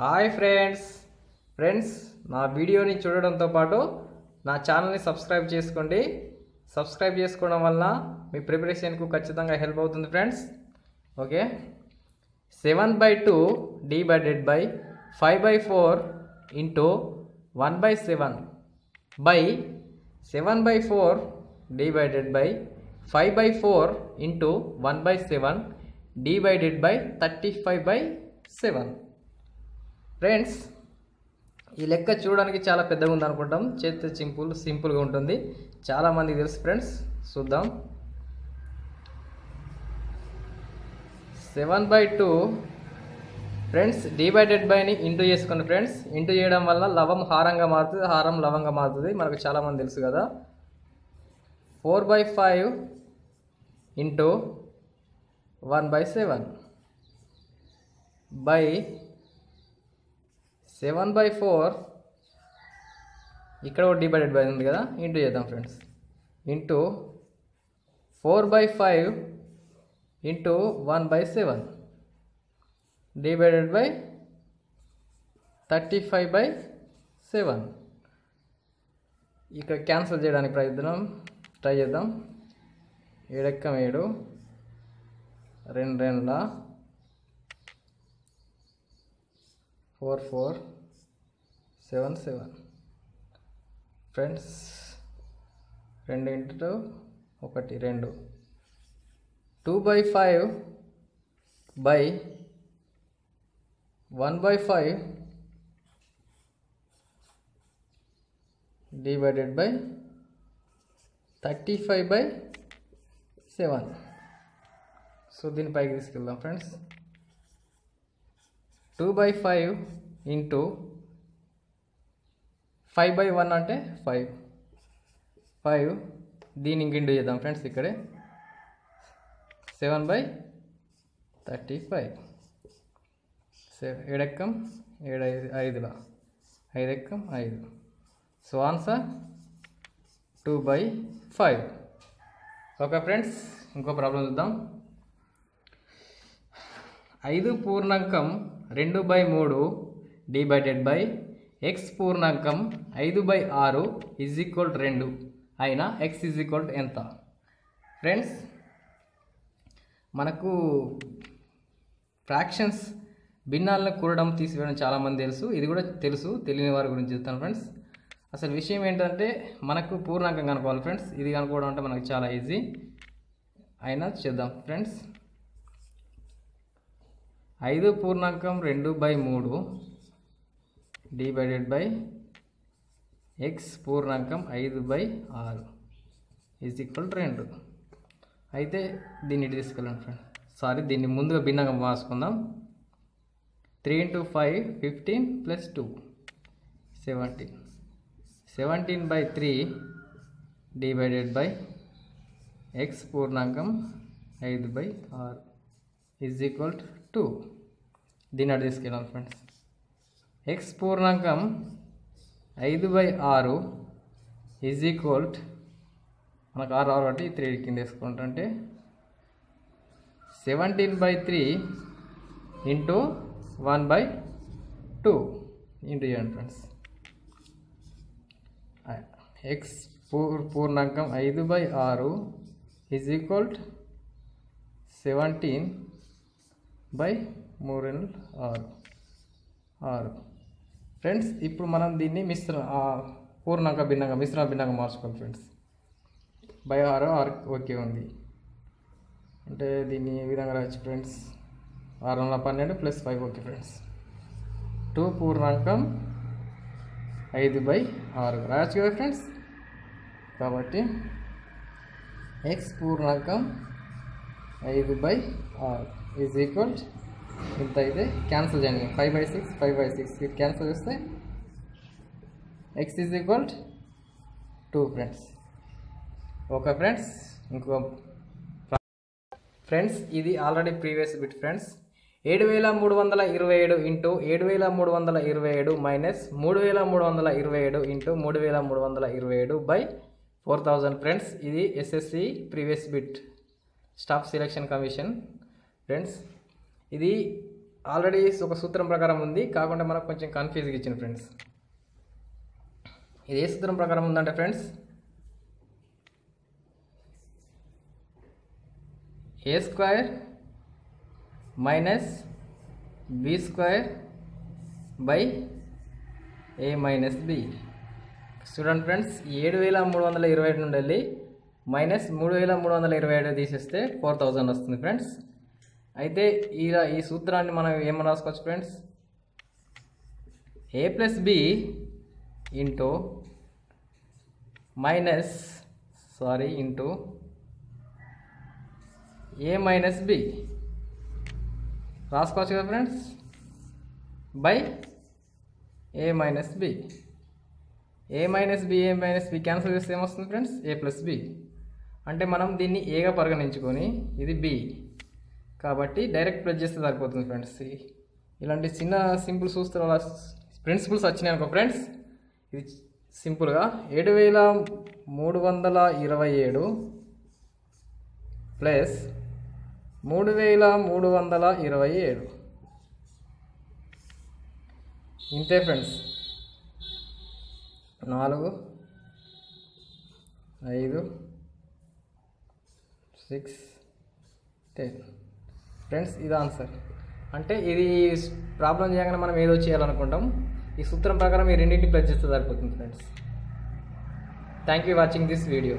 Hi friends నా వీడియోని చూడడంతో పాటు నా ఛానల్ని సబ్స్క్రైబ్ చేసుకోండి. సబ్స్క్రైబ్ చేసుకోవడం వల్ల మీ ప్రిపరేషన్కు ఖచ్చితంగా హెల్ప్ అవుతుంది friends. Okay, 7/2 divided by 5/4 into 1/7 by 7/4 divided by 5/4 into 1/7 divided by 35/7. Friends, ఈ లెక్క చూడడానికి చాలా పెద్దగా ఉంది అనుకుంటాం, చేస్తే సింపుల్గా ఉంటుంది, చాలామందికి తెలుసు ఫ్రెండ్స్. చూద్దాం. 7/2 ఫ్రెండ్స్ డివైడెడ్ బైని ఇంటూ చేసుకోండి ఫ్రెండ్స్. ఇంటూ చేయడం వల్ల లవం హారంగా మారుతుంది, హారం లవంగా మారుతుంది, మనకు చాలామంది తెలుసు కదా. 4/5 ఇంటూ 1/7 బై 7/4 ఇక్కడ ఒక డివైడెడ్ బై ఉంది కదా, ఇంటూ చేద్దాం friends. Into 4/5 into 1/7 divided by 35/7. ఇక్కడ క్యాన్సిల్ చేయడానికి ట్రై చేద్దాం. 7 ఎక్కం 7, 2 2 4 4 7 7 friends. 2 into 1 2. 2/5 by 1/5 divided by 35/7. So దీని పైకి తీసుకెళ్దాం ఫ్రెండ్స్. 2/5 ఇంటూ 5/1 అంటే 5 దీన్ని ఇంటూ చేద్దాం ఫ్రెండ్స్. ఇక్కడే 7/35. 7 ఎక్కం 7 5 5 ఎక్కం 5. So answer 2/5. ఓకే ఫ్రెండ్స్, ఇంకో ప్రాబ్లం చూద్దాం. 5 పూర్ణాంకం 2/3 డివైడెడ్ బై x పూర్ణాంకం 5/6 ఈజ్ ఈక్వల్ 2 అయినా x ఈజ్ ఈక్వల్ ఎంత? ఫ్రెండ్స్, మనకు ఫ్రాక్షన్స్ భిన్నాలను కూడడం తీసివేయడం చాలామంది తెలుసు, ఇది కూడా తెలుసు. తెలియని వారి గురించి చెప్తాను ఫ్రెండ్స్. అసలు విషయం ఏంటంటే మనకు పూర్ణాంకం కనుక్కోవాలి ఫ్రెండ్స్. ఇది కనుక్కోవడం అంటే మనకు చాలా ఈజీ, అయినా చేద్దాం ఫ్రెండ్స్. 5 పూర్ణాంకం 2/3 డివైడెడ్ బై x పూర్ణాంకం 5/6 ఈజ్ ఈక్వల్ 2. అయితే దీన్ని తీసుకెళ్ళండి ఫ్రెండ్. దీన్ని ముందుగా భిన్నంగా మార్చుకుందాం. 3 × 5 15 + 2 17. 17/3 డివైడెడ్ బై x పూర్ణాంకం 5/6 ఈజ్ ఈక్వల్ 2. దీన్ని అటు తీసుకెళ్ళాలి ఫ్రెండ్స్. x పూర్ణాంకం 5/6 ఈజ్ ఈక్వల్ మనకు 6 కాబట్టి 3 కింద వేసుకుంటుంటే 17/3 ఇంటూ 1/2 ఇంటూ చేయండి ఫ్రెండ్స్. x పూర్ణాంకం 5/6 ఈజ్ ఈక్వల్ 17/3 6 ఫ్రెండ్స్. ఇప్పుడు మనం దీన్ని పూర్ణాంక భిన్నంగా భిన్నంగా మార్చుకోవాలి ఫ్రెండ్స్. 6 ఓకే ఉంది అంటే దీన్ని ఏ విధంగా రాయచ్చు ఫ్రెండ్స్? 6 12 + 5 okay friends. 2 పూర్ణాంకం 5/6 రాయచ్చు కదా ఫ్రెండ్స్. కాబట్టి x పూర్ణాంకం 5/6 ఈజ్ ఈక్వల్ ఇంత. అయితే క్యాన్సిల్ చేయండి. 5/6 5/6 ఇది క్యాన్సిల్ చేస్తే x is equal 2 friends. Okay friends, ఇంకో ఫ్రెండ్స్ ఇది already previous bit friends. 7327 into 7327 minus 3327 into 3327 by 4000 friends. ఇది SSC previous bit staff selection commission friends. ఇది ఆల్రెడీ ఒక సూత్రం ప్రకారం ఉంది, కాకుండా మనకు కొంచెం కన్ఫ్యూజ్గా ఇచ్చింది ఫ్రెండ్స్. ఇది ఏ సూత్రం ప్రకారం ఉందంటే friends, A square minus B square by A minus B. చూడండి ఫ్రెండ్స్, 7327 నుండి వెళ్ళి మైనస్ 3327 తీసేస్తే 4000 వస్తుంది ఫ్రెండ్స్. అయితే ఈ సూత్రాన్ని మనం ఏమని రాసుకోవచ్చు friends, A plus B into into A minus B రాసుకోవచ్చు కదా friends, by A minus B. A minus B cancel చేస్తే ఏమొస్తుంది ఫ్రెండ్స్, ఏ ప్లస్ బి. అంటే మనం దీన్ని ఏగా పరిగణించుకొని ఇది బి కాబట్టి డైరెక్ట్ ప్లస్ చేస్తే సరిపోతుంది ఫ్రెండ్స్. ఇలాంటి చిన్న సింపుల్ సూత్రాల ప్రిన్సిపల్స్ వచ్చినాయి అనుకో ఫ్రెండ్స్, ఇది సింపుల్గా 7327 ప్లస్ 3327 ఇంతే ఫ్రెండ్స్. 4 5 6 10 ఫ్రెండ్స్, ఇది ఆన్సర్. అంటే ఇది ప్రాబ్లం చేయగానే మనం ఏదో చేయాలనుకుంటాం, ఈ సూత్రం ప్రకారం ఈ రెండింటిని ప్లస్ చేస్తే సరిపోతుంది friends. Thank you watching this video.